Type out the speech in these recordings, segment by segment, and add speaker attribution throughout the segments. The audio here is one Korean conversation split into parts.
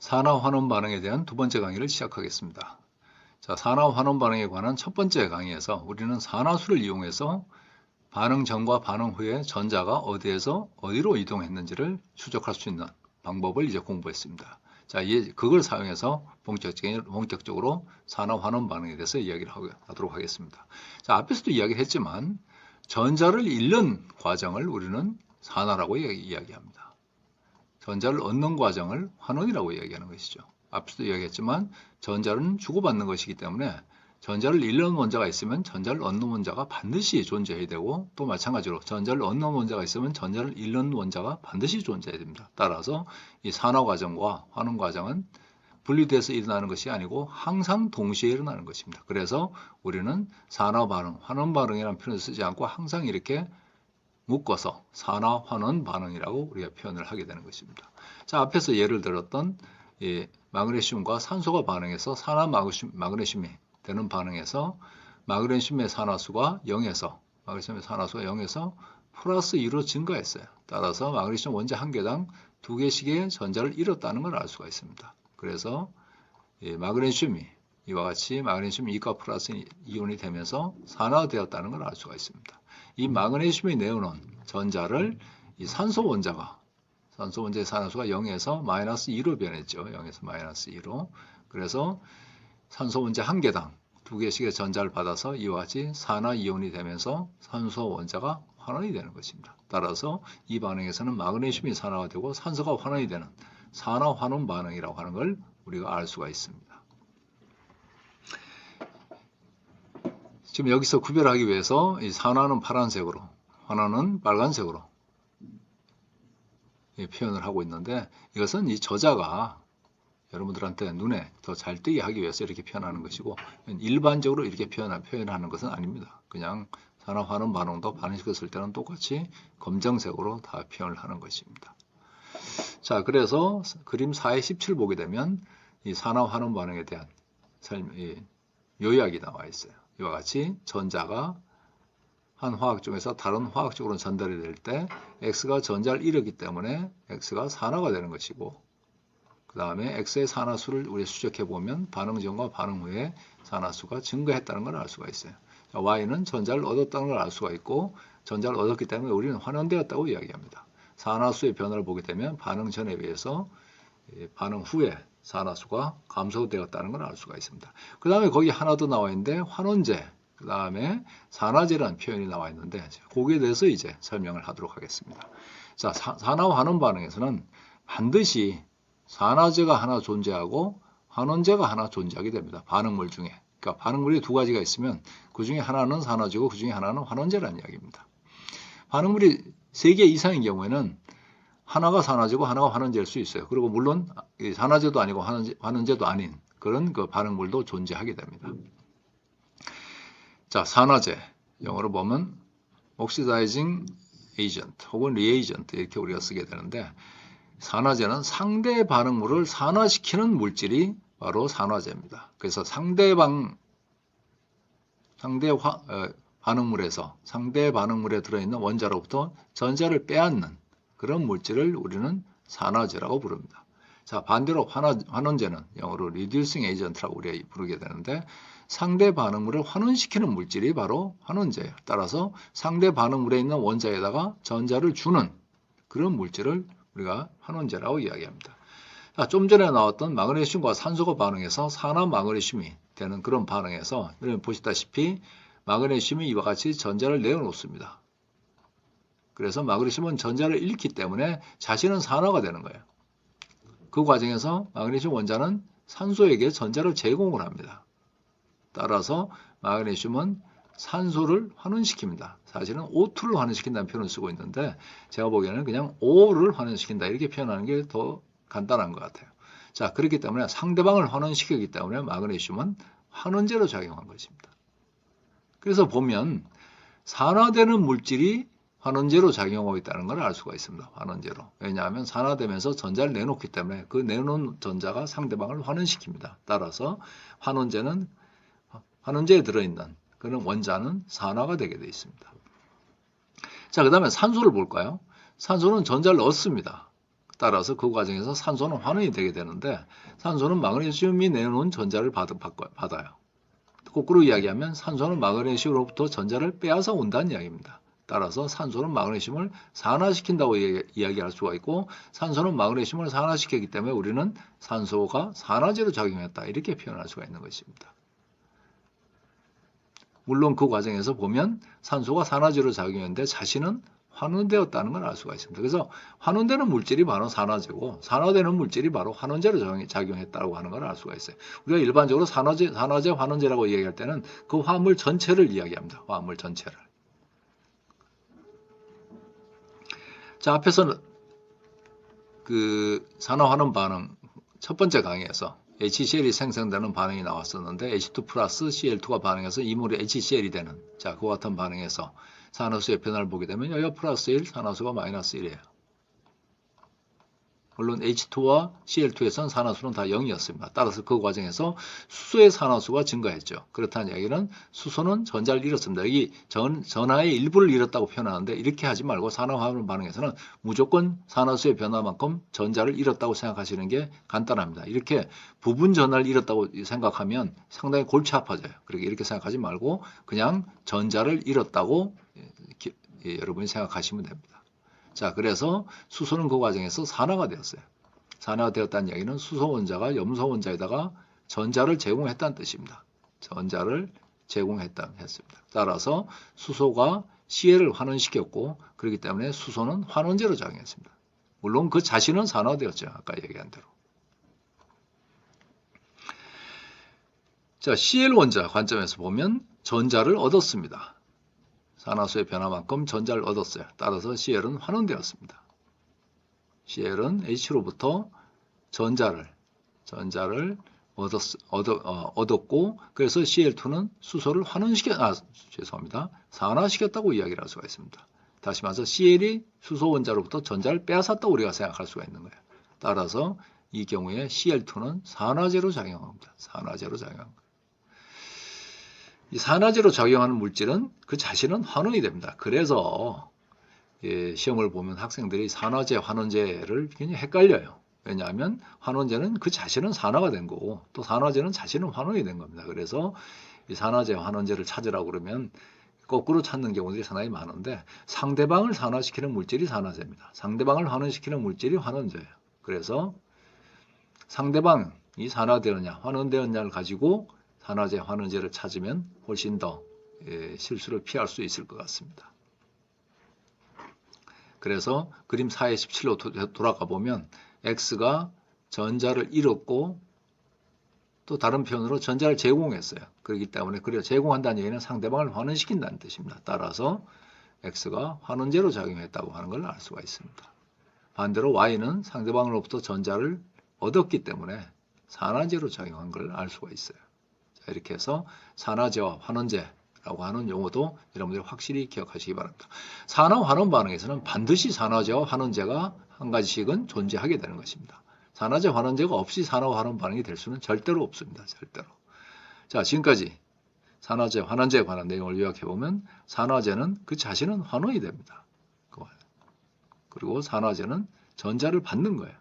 Speaker 1: 산화환원 반응에 대한 두 번째 강의를 시작하겠습니다. 자, 산화환원 반응에 관한 첫 번째 강의에서 우리는 산화수를 이용해서 반응 전과 반응 후에 전자가 어디에서 어디로 이동했는지를 추적할 수 있는 방법을 이제 공부했습니다. 자, 그걸 사용해서 본격적으로 산화환원 반응에 대해서 이야기를 하도록 하겠습니다. 자, 앞에서도 이야기를 했지만 전자를 잃는 과정을 우리는 산화라고 이야기합니다. 전자를 얻는 과정을 환원이라고 이야기하는 것이죠. 앞서도 이야기했지만 전자는 주고받는 것이기 때문에 전자를 잃는 원자가 있으면 전자를 얻는 원자가 반드시 존재해야 되고, 또 마찬가지로 전자를 얻는 원자가 있으면 전자를 잃는 원자가 반드시 존재해야 됩니다. 따라서 이 산화 과정과 환원 과정은 분리돼서 일어나는 것이 아니고 항상 동시에 일어나는 것입니다. 그래서 우리는 산화 반응, 환원 반응이라는 표현을 쓰지 않고 항상 이렇게 묶어서 산화 환원 반응이라고 우리가 표현을 하게 되는 것입니다. 자, 앞에서 예를 들었던 마그네슘과 산소가 반응해서 산화 마그네슘이 되는 반응에서 마그네슘의 산화수가 0에서 플러스 2로 증가했어요. 따라서 마그네슘 원자 한 개당 2개씩의 전자를 잃었다는 걸 알 수가 있습니다. 그래서 마그네슘이 이와 같이 마그네슘 2가 플러스 이온이 되면서 산화되었다는 걸 알 수가 있습니다. 이 마그네슘이 내어놓은 전자를 이 산소 원자의 산화수가 0에서 마이너스 2로 변했죠. 0에서 마이너스 2로. 그래서 산소 원자 한 개당 2개씩의 전자를 받아서 이와 같이 산화 이온이 되면서 산소 원자가 환원이 되는 것입니다. 따라서 이 반응에서는 마그네슘이 산화가 되고 산소가 환원이 되는 산화 환원 반응이라고 하는 걸 우리가 알 수가 있습니다. 지금 여기서 구별하기 위해서 이 산화는 파란색으로, 환원은 빨간색으로 표현을 하고 있는데, 이것은 이 저자가 여러분들한테 눈에 더 잘 띄게 하기 위해서 이렇게 표현하는 것이고, 일반적으로 이렇게 표현하는 것은 아닙니다. 그냥 산화 환원 반응도 반응시켰을 때는 똑같이 검정색으로 다 표현을 하는 것입니다. 자, 그래서 그림 4의 17 보게 되면 이 산화 환원 반응에 대한 요약이 나와 있어요. 이와 같이 전자가 한 화학쪽에서 다른 화학쪽으로 전달이 될 때 X가 전자를 잃었기 때문에 X가 산화가 되는 것이고, 그 다음에 X의 산화수를 우리 추적해 보면 반응 전과 반응 후에 산화수가 증가했다는 걸 알 수가 있어요. 자, Y는 전자를 얻었다는 걸 알 수가 있고, 전자를 얻었기 때문에 우리는 환원되었다고 이야기합니다. 산화수의 변화를 보게 되면 반응 전에 비해서 반응 후에 산화수가 감소되었다는 걸 알 수가 있습니다. 그 다음에 거기 하나 더 나와 있는데 환원제, 그 다음에 산화제라는 표현이 나와 있는데, 거기에 대해서 이제 설명을 하도록 하겠습니다. 자, 산화 환원 반응에서는 반드시 산화제가 하나 존재하고 환원제가 하나 존재하게 됩니다. 반응물 중에. 그러니까 반응물이 두 가지가 있으면 그 중에 하나는 산화제고 그 중에 하나는 환원제라는 이야기입니다. 반응물이 3개 이상인 경우에는 하나가 산화제고 하나가 환원제일 수 있어요. 그리고 물론 산화제도 아니고 환원제도 아닌 그런 그 반응물도 존재하게 됩니다. 자, 산화제, 영어로 보면 oxidizing agent 혹은 reagent 이렇게 우리가 쓰게 되는데, 산화제는 상대 반응물을 산화시키는 물질이 바로 산화제입니다. 그래서 상대 반응물에 들어있는 원자로부터 전자를 빼앗는 그런 물질을 우리는 산화제라고 부릅니다. 자, 반대로 환원제는 영어로 reducing agent라고 우리가 부르게 되는데, 상대 반응물을 환원시키는 물질이 바로 환원제예요. 따라서 상대 반응물에 있는 원자에다가 전자를 주는 그런 물질을 우리가 환원제라고 이야기합니다. 자, 좀 전에 나왔던 마그네슘과 산소가 반응해서 산화 마그네슘이 되는 그런 반응에서 여러분 보시다시피 마그네슘이 이와 같이 전자를 내어놓습니다. 그래서 마그네슘은 전자를 잃기 때문에 자신은 산화가 되는 거예요. 그 과정에서 마그네슘 원자는 산소에게 전자를 제공을 합니다. 따라서 마그네슘은 산소를 환원시킵니다. 사실은 O2를 환원시킨다는 표현을 쓰고 있는데, 제가 보기에는 그냥 O를 환원시킨다 이렇게 표현하는 게 더 간단한 것 같아요. 자, 그렇기 때문에 상대방을 환원시키기 때문에 마그네슘은 환원제로 작용한 것입니다. 그래서 보면 산화되는 물질이 환원제로 작용하고 있다는 걸 알 수가 있습니다. 환원제로. 왜냐하면 산화되면서 전자를 내놓기 때문에 그 내놓은 전자가 상대방을 환원시킵니다. 따라서 환원제에 들어있는 그런 원자는 산화가 되게 되어 있습니다. 자, 그 다음에 산소를 볼까요? 산소는 전자를 얻습니다. 따라서 그 과정에서 산소는 환원이 되게 되는데 산소는 마그네슘이 내놓은 전자를 받아요. 거꾸로 이야기하면 산소는 마그네슘으로부터 전자를 빼앗아 온다는 이야기입니다. 따라서 산소는 마그네슘을 산화시킨다고 이야기할 수가 있고 산소는 마그네슘을 산화시켰기 때문에 우리는 산소가 산화제로 작용했다 이렇게 표현할 수가 있는 것입니다. 물론 그 과정에서 보면 산소가 산화제로 작용했는데 자신은 환원되었다는 걸 알 수가 있습니다. 그래서 환원되는 물질이 바로 산화제고 산화되는 물질이 바로 환원제로 작용했다고 하는 걸 알 수가 있어요. 우리가 일반적으로 산화제, 환원제라고 이야기할 때는 그 화합물 전체를 이야기합니다. 화합물 전체를. 자, 앞에서는 그 산화환원 반응 첫 번째 강의에서 HCl이 생성되는 반응이 나왔었는데 H2 플러스 Cl2가 반응해서 이물이 HCl이 되는 자, 그와 같은 반응에서 산화수의 변화를 보게 되면 여기가 플러스 1, 산화수가 마이너스 1이에요. 물론 H2와 Cl2에서는 산화수는 다 0이었습니다. 따라서 그 과정에서 수소의 산화수가 증가했죠. 그렇다는 이야기는 수소는 전자를 잃었습니다. 여기 전하의 일부를 잃었다고 표현하는데 이렇게 하지 말고 산화환원 반응에서는 무조건 산화수의 변화만큼 전자를 잃었다고 생각하시는 게 간단합니다. 이렇게 부분 전하를 잃었다고 생각하면 상당히 골치 아파져요. 그러니까 이렇게 생각하지 말고 그냥 전자를 잃었다고 여러분이 생각하시면 됩니다. 자, 그래서 수소는 그 과정에서 산화가 되었어요. 산화가 되었다는 이야기는 수소 원자가 염소 원자에다가 전자를 제공했다는 뜻입니다. 전자를 했습니다. 따라서 수소가 Cl을 환원시켰고 그렇기 때문에 수소는 환원제로 작용했습니다. 물론 그 자신은 산화되었죠. 아까 얘기한 대로. 자, Cl 원자 관점에서 보면 전자를 얻었습니다. 산화수의 변화만큼 전자를 얻었어요. 따라서 Cl은 환원되었습니다. Cl은 H로부터 전자를 얻었고 그래서 Cl2는 수소를 산화시켰다고 이야기를 할 수가 있습니다. 다시 말해서 Cl이 수소 원자로부터 전자를 빼앗았다고 우리가 생각할 수가 있는 거예요. 따라서 이 경우에 Cl2는 산화제로 작용합니다. 산화제로 작용합니다. 이 산화제로 작용하는 물질은 그 자신은 환원이 됩니다. 그래서 시험을 보면 학생들이 산화제, 환원제를 굉장히 헷갈려요. 왜냐하면 환원제는 그 자신은 산화가 된 거고 또 산화제는 자신은 환원이 된 겁니다. 그래서 이 산화제, 환원제를 찾으라고 그러면 거꾸로 찾는 경우들이 상당히 많은데 상대방을 산화시키는 물질이 산화제입니다. 상대방을 환원시키는 물질이 환원제예요. 그래서 상대방이 산화되었냐, 환원되었냐를 가지고 산화제, 환원제를 찾으면 훨씬 더 실수를 피할 수 있을 것 같습니다. 그래서 그림 4의 17로 돌아가 보면 X가 전자를 잃었고 또 다른 표현으로 전자를 제공했어요. 그렇기 때문에 제공한다는 얘기는 상대방을 환원시킨다는 뜻입니다. 따라서 X가 환원제로 작용했다고 하는 걸 알 수가 있습니다. 반대로 Y는 상대방으로부터 전자를 얻었기 때문에 산화제로 작용한 걸 알 수가 있어요. 이렇게 해서 산화제와 환원제라고 하는 용어도 여러분들이 확실히 기억하시기 바랍니다. 산화-환원 반응에서는 반드시 산화제와 환원제가 한 가지씩은 존재하게 되는 것입니다. 산화제, 환원제가 없이 산화-환원 반응이 될 수는 절대로 없습니다. 절대로. 자, 지금까지 산화제, 환원제에 관한 내용을 요약해보면 산화제는 그 자신은 환원이 됩니다. 그리고 산화제는 전자를 받는 거예요.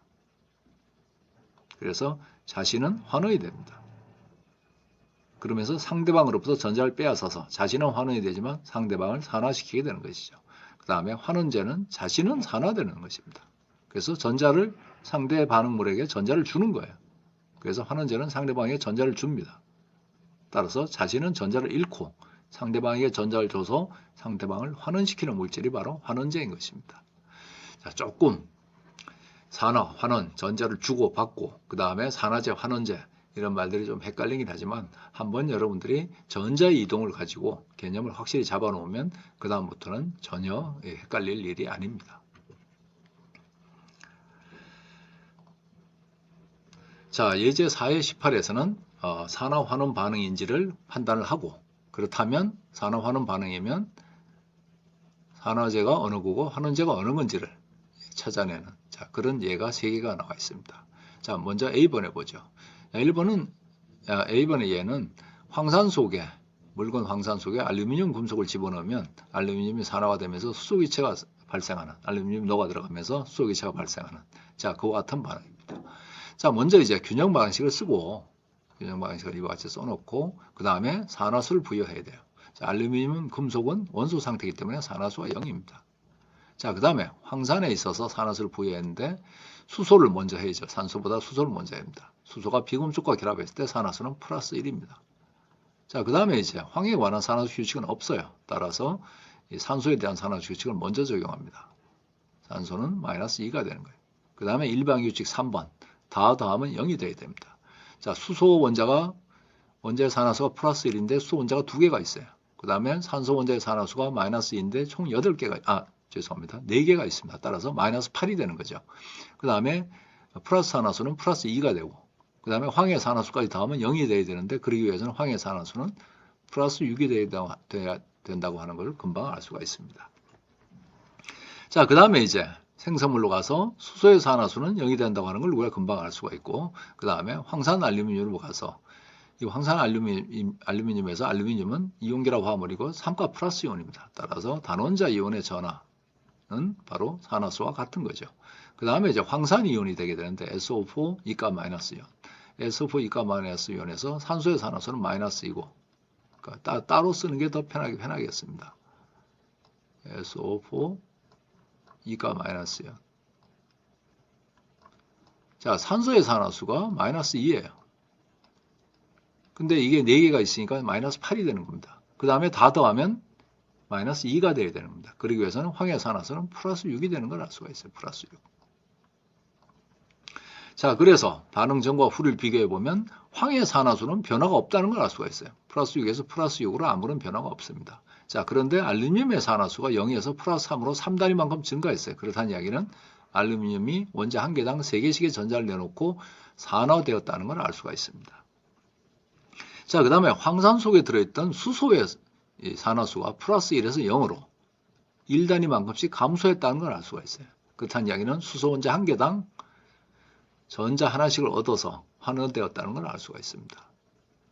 Speaker 1: 그래서 자신은 환원이 됩니다. 그러면서 상대방으로부터 전자를 빼앗아서 자신은 환원이 되지만 상대방을 산화시키게 되는 것이죠. 그 다음에 환원제는 자신은 산화되는 것입니다. 그래서 상대 반응물에게 전자를 주는 거예요. 그래서 환원제는 상대방에게 전자를 줍니다. 따라서 자신은 전자를 잃고 상대방에게 전자를 줘서 상대방을 환원시키는 물질이 바로 환원제인 것입니다. 자, 조금 산화, 환원, 전자를 주고 받고 그 다음에 산화제, 환원제 이런 말들이 좀 헷갈리긴 하지만 한번 여러분들이 전자의 이동을 가지고 개념을 확실히 잡아놓으면 그 다음부터는 전혀 헷갈릴 일이 아닙니다. 자, 예제 4의 18에서는 산화환원 반응인지를 판단을 하고 그렇다면 산화환원 반응이면 산화제가 어느 거고 환원제가 어느 건지를 찾아내는 그런 예가 3개가 나와 있습니다. 자, 먼저 A번 해보죠. A번의 예는 황산 속에 묽은 황산 속에 알루미늄 금속을 집어넣으면 알루미늄이 산화가 되면서 수소기체가 발생하는, 알루미늄이 녹아 들어가면서 수소기체가 발생하는, 자, 그와 같은 반응입니다. 자, 먼저 이제 균형 방식을 쓰고, 균형 방식을 이와 같이 써놓고, 그 다음에 산화수를 부여해야 돼요. 자, 알루미늄 금속은 원소 상태이기 때문에 산화수가 0입니다. 자, 그 다음에 황산에 있어서 산화수를 부여했는데 수소를 먼저 해야죠. 산소보다 수소를 먼저 해야 합니다. 수소가 비금속과 결합했을 때 산화수는 플러스 1입니다. 자, 그 다음에 이제 황에 관한 산화수 규칙은 없어요. 따라서 이 산소에 대한 산화수 규칙을 먼저 적용합니다. 산소는 마이너스 2가 되는 거예요. 그 다음에 일반 규칙 3번. 다 더하면 0이 돼야 됩니다. 자, 수소 원자의 산화수가 플러스 1인데 수소 원자가 2개가 있어요. 그 다음에 산소 원자의 산화수가 마이너스 2인데 총 8개가, 죄송합니다. 4개가 있습니다. 따라서 마이너스 8이 되는 거죠. 그 다음에 플러스 산화수는 플러스 2가 되고, 그 다음에 황의 산화수까지 더하면 0이 돼야 되는데, 그러기 위해서는 황의 산화수는 플러스 6이 돼야 된다고 하는 걸 금방 알 수가 있습니다. 자, 그 다음에 이제 생성물로 가서 수소의 산화수는 0이 된다고 하는 걸 우리가 금방 알 수가 있고, 그 다음에 황산 알루미늄으로 가서 이 황산 알루미늄에서 알루미늄은 이온결합 화물이고 3가 플러스 이온입니다. 따라서 단원자 이온의 전하는 바로 산화수와 같은 거죠. 그 다음에 이제 황산 이온이 되게 되는데 SO4 이가 마이너스 이온. SO4 이가 마이너스 이온에서 산소의 산화수는 마이너스 2고, 그러니까 따로 쓰는 게 더 편하겠습니다. SO4 이가 마이너스 이온. 자, 산소의 산화수가 마이너스 2예요. 근데 이게 4개가 있으니까 마이너스 8이 되는 겁니다. 그 다음에 다 더하면 마이너스 2가 돼야 되는 겁니다. 그러기 위해서는 황의 산화수는 플러스 6이 되는 걸 알 수가 있어요. 플러스 6. 자, 그래서 반응 전과 후를 비교해 보면 황의 산화수는 변화가 없다는 걸 알 수가 있어요. 플러스 6에서 플러스 6으로 아무런 변화가 없습니다. 자, 그런데 알루미늄의 산화수가 0에서 플러스 3으로 3단위만큼 증가했어요. 그렇다는 이야기는 알루미늄이 원자 한 개당 3개씩의 전자를 내놓고 산화되었다는 걸 알 수가 있습니다. 자, 그 다음에 황산 속에 들어있던 수소의 산화수가 플러스 1에서 0으로 1단위만큼씩 감소했다는 걸 알 수가 있어요. 그렇다는 이야기는 수소 원자 한 개당 전자 하나씩을 얻어서 환원되었다는 걸 알 수가 있습니다.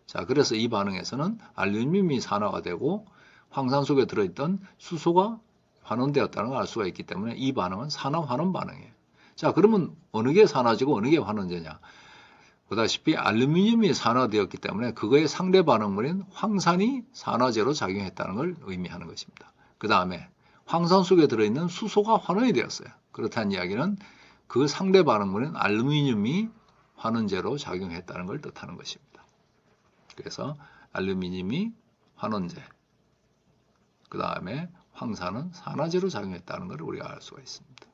Speaker 1: 자, 그래서 이 반응에서는 알루미늄이 산화가 되고 황산 속에 들어있던 수소가 환원되었다는 걸 알 수가 있기 때문에 이 반응은 산화-환원 반응이에요. 자, 그러면 어느 게 산화제고 어느 게 환원제냐? 보다시피 알루미늄이 산화되었기 때문에 그거의 상대 반응물인 황산이 산화제로 작용했다는 걸 의미하는 것입니다. 그 다음에 황산 속에 들어있는 수소가 환원이 되었어요. 그렇다는 이야기는 그 상대 반응물인 알루미늄이 환원제로 작용했다는 걸 뜻하는 것입니다. 그래서 알루미늄이 환원제, 그 다음에 황산은 산화제로 작용했다는 걸 우리가 알 수가 있습니다.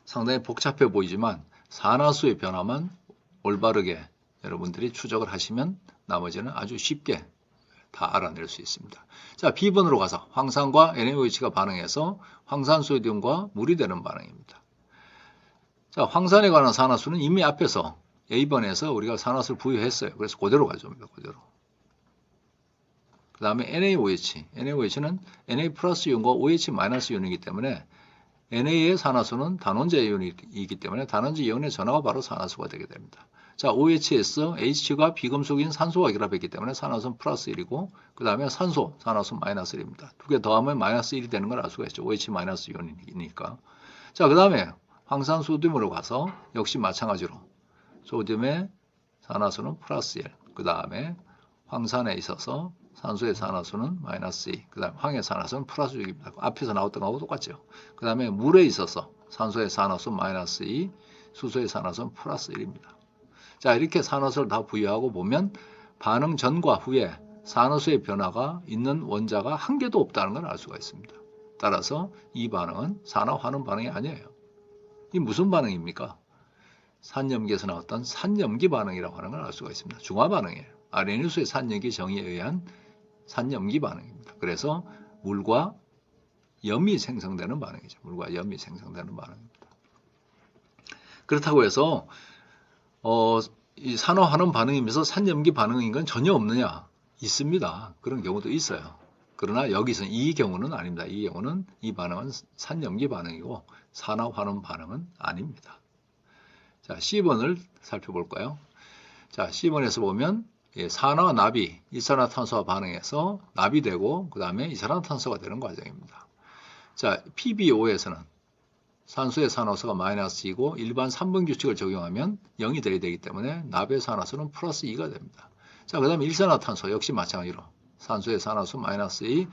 Speaker 1: 상당히 복잡해 보이지만 산화수의 변화만 올바르게 여러분들이 추적을 하시면 나머지는 아주 쉽게 다 알아낼 수 있습니다. 자, B번으로 가서 황산과 NaOH가 반응해서 황산소디움과 물이 되는 반응입니다. 자, 황산에 관한 산화수는 이미 앞에서 A번에서 우리가 산화수를 부여했어요. 그래서 그대로 가져옵니다. 그대로. 그 다음에 NaOH. NaOH는 Na 플러스 이온과 OH 마이너스 이온이기 때문에 Na의 산화수는 단원자 이온이기 때문에 단원자 이온의 전하가 바로 산화수가 되게 됩니다. 자, OH에서 H가 비금속인 산소가 결합했기 때문에 산화수는 플러스 1이고, 그 다음에 산소, 산화수는 마이너스 1입니다. 두 개 더하면 마이너스 1이 되는 걸 알 수가 있죠. OH 마이너스 이온이니까. 자, 그 다음에 황산 소듐으로 가서 역시 마찬가지로 소듐의 산화수는 플러스 1, 그 다음에 황산에 있어서 산소의 산화수는 마이너스 2, 그 다음에 황의 산화수는 플러스 6입니다. 앞에서 나왔던 거하고 똑같죠. 그 다음에 물에 있어서 산소의 산화수 마이너스 2, 수소의 산화수는 플러스 1입니다. 자, 이렇게 산화수를 다 부여하고 보면 반응 전과 후에 산화수의 변화가 있는 원자가 한 개도 없다는 걸 알 수가 있습니다. 따라서 이 반응은 산화환원 반응이 아니에요. 이 무슨 반응입니까? 산염기에서 나왔던 산염기 반응이라고 하는 걸 알 수가 있습니다. 중화 반응이에요. 아레니수의 산염기 정의에 의한 산염기 반응입니다. 그래서 물과 염이 생성되는 반응이죠. 물과 염이 생성되는 반응입니다. 그렇다고 해서 이 산화환원 반응이면서 산염기 반응인 건 전혀 없느냐? 있습니다. 그런 경우도 있어요. 그러나 여기서는 이 경우는 아닙니다. 이 경우는 이 반응은 산염기 반응이고 산화환원 반응은 아닙니다. 자, C번을 살펴볼까요? 자, C번에서 보면 산화납이 일산화탄소와 반응해서 납이 되고 그 다음에 이산화탄소가 되는 과정입니다. 자, PbO에서는 산소의 산화수가 마이너스이고 일반 3번 규칙을 적용하면 0이 돼야 되기 때문에 납의 산화수는 플러스 2가 됩니다. 자, 그 다음에 일산화탄소 역시 마찬가지로 산소의 산화수 마이너스 2,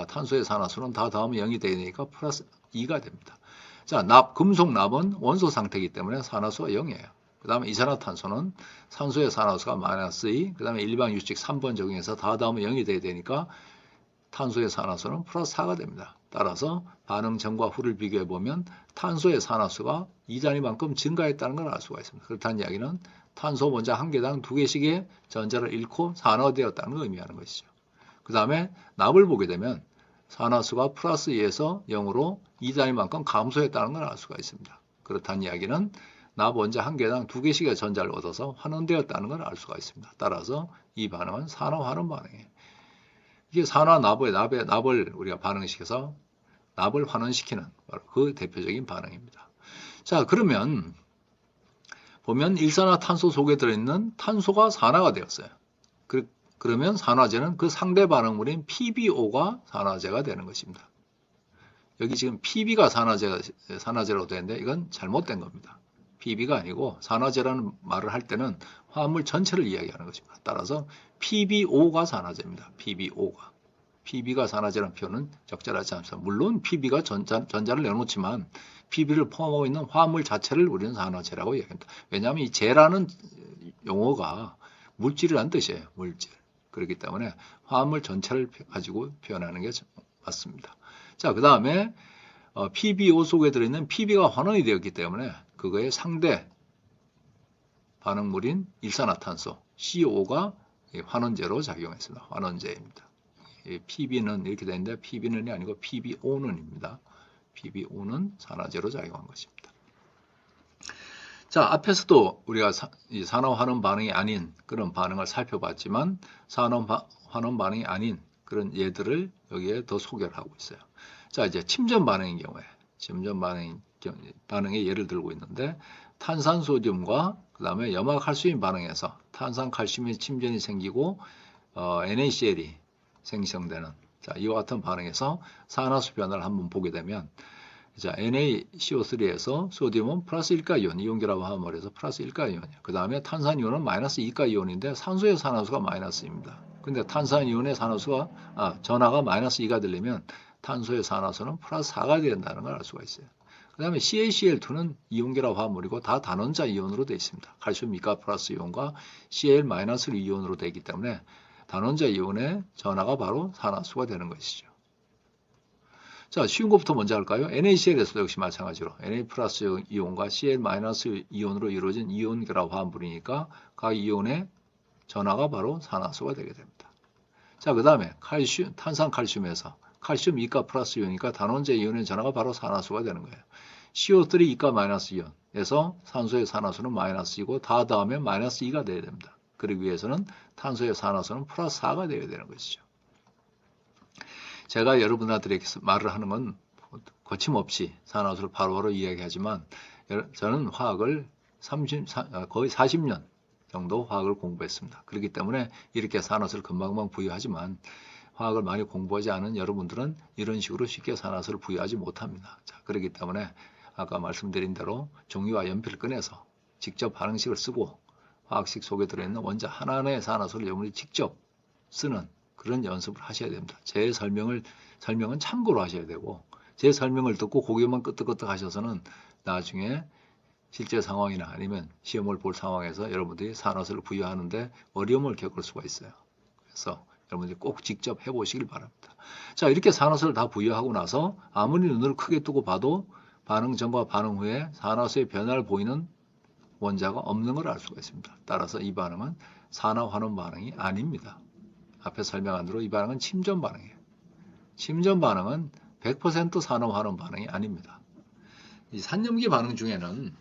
Speaker 1: 탄소의 산화수는 다 더하면 0이 돼야 되니까 플러스 2가 됩니다. 자, 금속 납은 원소 상태이기 때문에 산화수가 0이에요. 그 다음에 이산화탄소는 산소의 산화수가 마이너스 2, 그 다음에 일반 규칙 3번 적용해서 다 더하면 0이 돼야 되니까 탄소의 산화수는 플러스 4가 됩니다. 따라서 반응 전과 후를 비교해 보면 탄소의 산화수가 2단위만큼 증가했다는 걸 알 수가 있습니다. 그렇다는 이야기는 탄소 원자 한 개당 2개씩의 전자를 잃고 산화되었다는 걸 의미하는 것이죠. 그 다음에 납을 보게 되면 산화수가 플러스 2에서 0으로 2단위만큼 감소했다는 걸 알 수가 있습니다. 그렇다는 이야기는 납 원자 한 개당 2개씩의 전자를 얻어서 환원되었다는 걸 알 수가 있습니다. 따라서 이 반응은 산화환원 반응이에요. 이게 납을 우리가 반응시켜서 납을 환원시키는 바로 그 대표적인 반응입니다. 자, 그러면 보면 일산화탄소 속에 들어있는 탄소가 산화가 되었어요. 그러면 산화제는 그 상대 반응물인 PbO가 산화제가 되는 것입니다. 여기 지금 Pb가 산화제라고 되는데 이건 잘못된 겁니다. Pb가 아니고 산화제라는 말을 할 때는 화합물 전체를 이야기하는 것입니다. 따라서 PbO가 산화제입니다. PbO가. Pb가 산화제라는 표현은 적절하지 않습니다. 물론 Pb가 전자를 내놓지만 Pb를 포함하고 있는 화합물 자체를 우리는 산화제라고 이야기합니다. 왜냐하면 이 제라는 용어가 물질이라는 뜻이에요. 물질. 그렇기 때문에 화합물 전체를 가지고 표현하는 게 맞습니다. 자, 그 다음에 PbO 속에 들어있는 Pb가 환원이 되었기 때문에 그거의 상대 반응물인 일산화탄소 CO가 환원제로 작용했습니다. 환원제입니다. Pb는 이렇게 되는데 Pb는이 아니고 PbO는입니다. PbO는 산화제로 작용한 것입니다. 자, 앞에서도 우리가 산화환원 반응이 아닌 그런 반응을 살펴봤지만 산화환원 반응이 아닌 그런 예들을 여기에 더 소개를 하고 있어요. 자, 이제 침전 반응인 경우에 침전 반응의 예를 들고 있는데 탄산소듐과 그 다음에 염화칼슘 반응에서 탄산칼슘의 침전이 생기고 NaCl이 생성되는 자, 이와 같은 반응에서 산화수 변화를 한번 보게 되면 자, NaCO3에서 소듐은 플러스 1가 이온, 이온결합 화합물에서 플러스 1가 이온이에요. 그 다음에 탄산이온은 마이너스 2가 이온인데 산소의 산화수가 마이너스입니다. 근데 탄산이온의 산화수가 전하가 마이너스 2가 되려면 탄소의 산화수는 플러스 4가 된다는 걸 알 수가 있어요. 그 다음에 CaCl2는 이온결합 화합물이고 다 단원자 이온으로 되어 있습니다. 칼슘 2가 플러스 이온과 Cl 마이너스 이온으로 되어 있기 때문에 단원자 이온의 전하가 바로 산화수가 되는 것이죠. 자, 쉬운 것부터 먼저 할까요? NaCl에서도 역시 마찬가지로 Na 플러스 이온과 Cl 마이너스 이온으로 이루어진 이온 결합 화합물이니까 각 이온의 전하가 바로 산화수가 되게 됩니다. 자, 그 다음에 탄산칼슘에서 칼슘 2가 플러스 이온이니까 단원자 이온의 전하가 바로 산화수가 되는 거예요. CO3 2가 마이너스 이온에서 산소의 산화수는 마이너스이고 다 더하면 마이너스 2가 되어야 됩니다. 그러기 위해서는 탄소의 산화수는 플러스 4가 되어야 되는 것이죠. 제가 여러분들에게 말을 하는 건 거침없이 산화수를 바로바로 이야기하지만 저는 화학을 거의 40년 정도 화학을 공부했습니다. 그렇기 때문에 이렇게 산화수를 금방금방 부여하지만 화학을 많이 공부하지 않은 여러분들은 이런 식으로 쉽게 산화수를 부여하지 못합니다. 자, 그렇기 때문에 아까 말씀드린 대로 종이와 연필을 꺼내서 직접 반응식을 쓰고 화학식 속에 들어있는 원자 하나하나의 산화수를 여러분이 직접 쓰는 그런 연습을 하셔야 됩니다. 제 설명은 참고로 하셔야 되고 제 설명을 듣고 고개만 끄덕끄덕 하셔서는 나중에 실제 상황이나 아니면 시험을 볼 상황에서 여러분들이 산화수를 부여하는데 어려움을 겪을 수가 있어요. 그래서 여러분들이 꼭 직접 해보시길 바랍니다. 자, 이렇게 산화수를 다 부여하고 나서 아무리 눈을 크게 뜨고 봐도 반응 전과 반응 후에 산화수의 변화를 보이는 원자가 없는 걸 알 수가 있습니다. 따라서 이 반응은 산화환원 반응이 아닙니다. 앞에 설명한 대로 이 반응은 침전 반응이에요. 침전 반응은 100% 산화환원 반응이 아닙니다. 이 산염기 반응 중에는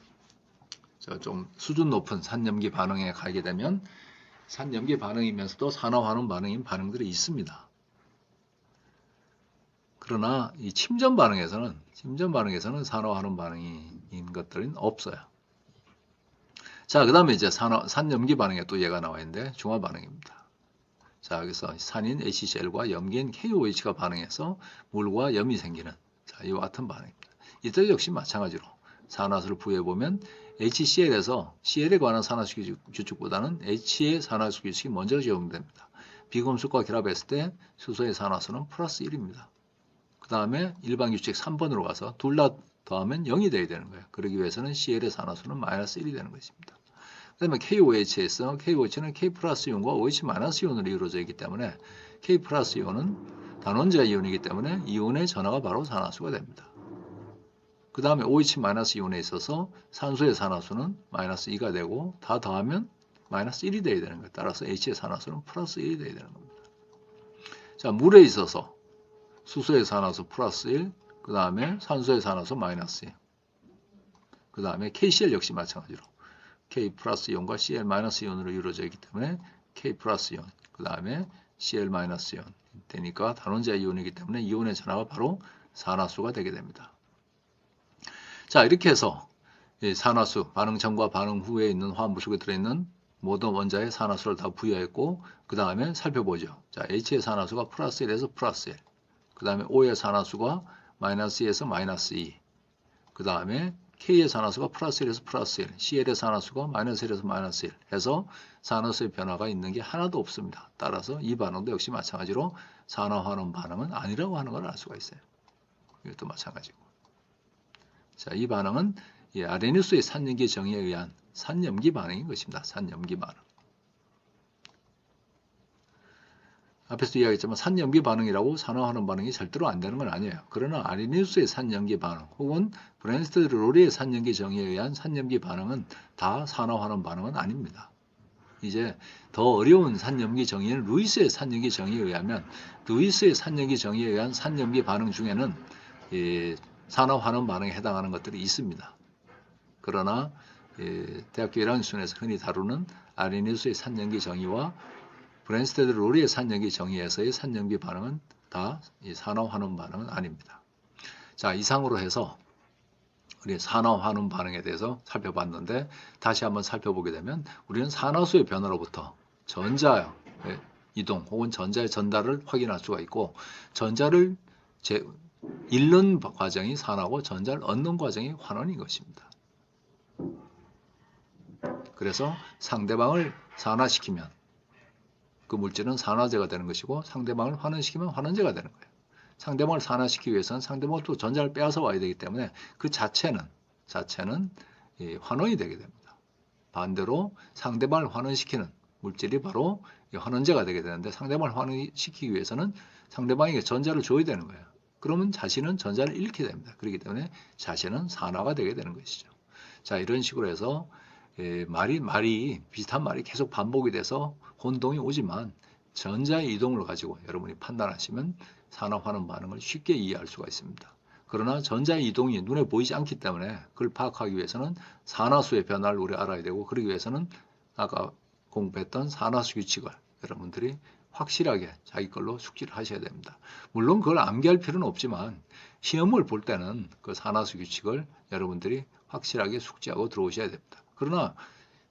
Speaker 1: 좀 수준 높은 산염기 반응에 가게 되면 산염기 반응이면서도 산화환원 반응인 반응들이 있습니다. 그러나 이 침전 반응에서는 산화환원 반응인 것들은 없어요. 자, 그 다음에 이제 산염기 반응에 또 얘가 나와 있는데 중화 반응입니다. 자, 여기서 산인 HCl과 염기인 KOH가 반응해서 물과 염이 생기는 자, 이와 같은 반응입니다. 이때 역시 마찬가지로 산화수를 부여해보면 HCl에서 Cl에 관한 산화수 규칙보다는 H의 산화수 규칙이 먼저 적용됩니다. 비금속과 결합했을 때 수소의 산화수는 플러스 1입니다. 그 다음에 일반 규칙 3번으로 가서 둘 다 더하면 0이 돼야 되는 거예요. 그러기 위해서는 Cl의 산화수는 마이너스 1이 되는 것입니다. 그 다음에 KOH에서 KOH는 K 플러스 이온과 OH 마이너스 이온으로 이루어져 있기 때문에 K 플러스 이온은 단원자 이온이기 때문에 이온의 전하가 바로 산화수가 됩니다. 그 다음에 OH 마이너스 이온에 있어서 산소의 산화수는 마이너스 2가 되고 다 더하면 마이너스 1이 돼야 되는 거예요. 따라서 H의 산화수는 플러스 1이 돼야 되는 겁니다. 자, 물에 있어서 수소의 산화수 플러스 1, 그 다음에 산소의 산화수 마이너스 2, 그 다음에 KCl 역시 마찬가지로 K 플러스 이온과 Cl 마이너스 이온으로 이루어져 있기 때문에 K 플러스 이온, 그 다음에 Cl 마이너스 이온 되니까 단원자 이온이기 때문에 이온의 전하가 바로 산화수가 되게 됩니다. 자, 이렇게 해서 산화수, 반응 전과 반응 후에 있는 화합물 속에 들어있는 모든 원자의 산화수를 다 부여했고 그 다음에 살펴보죠. 자, H의 산화수가 플러스 1에서 플러스 1, 그 다음에 O의 산화수가 마이너스 2에서 마이너스 2, 그 다음에 K의 산화수가 플러스 1에서 플러스 1, Cl의 산화수가 마이너스 1에서 마이너스 1 해서 산화수의 변화가 있는 게 하나도 없습니다. 따라서 이 반응도 역시 마찬가지로 산화환원 반응은 아니라고 하는 걸 알 수가 있어요. 이것도 마찬가지고. 자, 이 반응은 아레니수의 산염기 정의에 의한 산염기 반응인 것입니다. 산염기 반응. 앞에서 이야기했지만 산염기 반응이라고 산화환원 반응이 절대로 안 되는 건 아니에요. 그러나 아레니수의 산염기 반응 혹은 브랜스테드-로리의 산염기 정의에 의한 산염기 반응은 다 산화환원 반응은 아닙니다. 이제 더 어려운 산염기 정의는 루이스의 산염기 정의에 의하면 루이스의 산염기 정의에 의한 산염기 반응 중에는 산화환원 반응에 해당하는 것들이 있습니다. 그러나 대학교 1학년 수준에서 흔히 다루는 아레니수의 산염기 정의와 브랜스테드-로리의 산염기 정의에서의 산염기 반응은 다 산화환원 반응은 아닙니다. 자, 이상으로 해서 우리 산화환원 반응에 대해서 살펴봤는데 다시 한번 살펴보게 되면 우리는 산화수의 변화로부터 전자의 이동 혹은 전자의 전달을 확인할 수가 있고 전자를 잃는 과정이 산화고 전자를 얻는 과정이 환원인 것입니다. 그래서 상대방을 산화시키면 그 물질은 산화제가 되는 것이고 상대방을 환원시키면 환원제가 되는 거예요. 상대방을 산화시키기 위해서는 상대방을 또 전자를 빼앗아 와야 되기 때문에 그 자체는 환원이 되게 됩니다. 반대로 상대방을 환원시키는 물질이 바로 환원제가 되게 되는데 상대방을 환원시키기 위해서는 상대방에게 전자를 줘야 되는 거예요. 그러면 자신은 전자를 잃게 됩니다. 그렇기 때문에 자신은 산화가 되게 되는 것이죠. 자, 이런 식으로 해서 비슷한 말이 계속 반복이 돼서 혼동이 오지만 전자의 이동을 가지고 여러분이 판단하시면 산화환원 반응을 쉽게 이해할 수가 있습니다. 그러나 전자의 이동이 눈에 보이지 않기 때문에 그걸 파악하기 위해서는 산화수의 변화를 우리 알아야 되고 그러기 위해서는 아까 공부했던 산화수 규칙을 여러분들이 확실하게 자기 걸로 숙지를 하셔야 됩니다. 물론 그걸 암기할 필요는 없지만 시험을 볼 때는 그 산화수 규칙을 여러분들이 확실하게 숙지하고 들어오셔야 됩니다. 그러나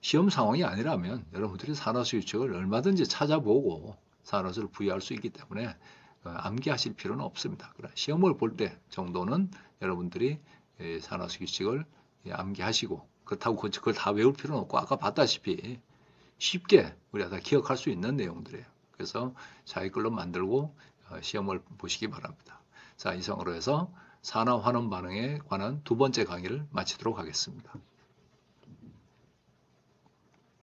Speaker 1: 시험 상황이 아니라면 여러분들이 산화수 규칙을 얼마든지 찾아보고 산화수를 부여할 수 있기 때문에 암기하실 필요는 없습니다. 그러나 시험을 볼 때 정도는 여러분들이 산화수 규칙을 암기하시고 그렇다고 그걸 다 외울 필요는 없고 아까 봤다시피 쉽게 우리가 다 기억할 수 있는 내용들이에요. 그래서 자기 걸로 만들고 시험을 보시기 바랍니다. 자, 이상으로 해서 산화환원 반응에 관한 두 번째 강의를 마치도록 하겠습니다.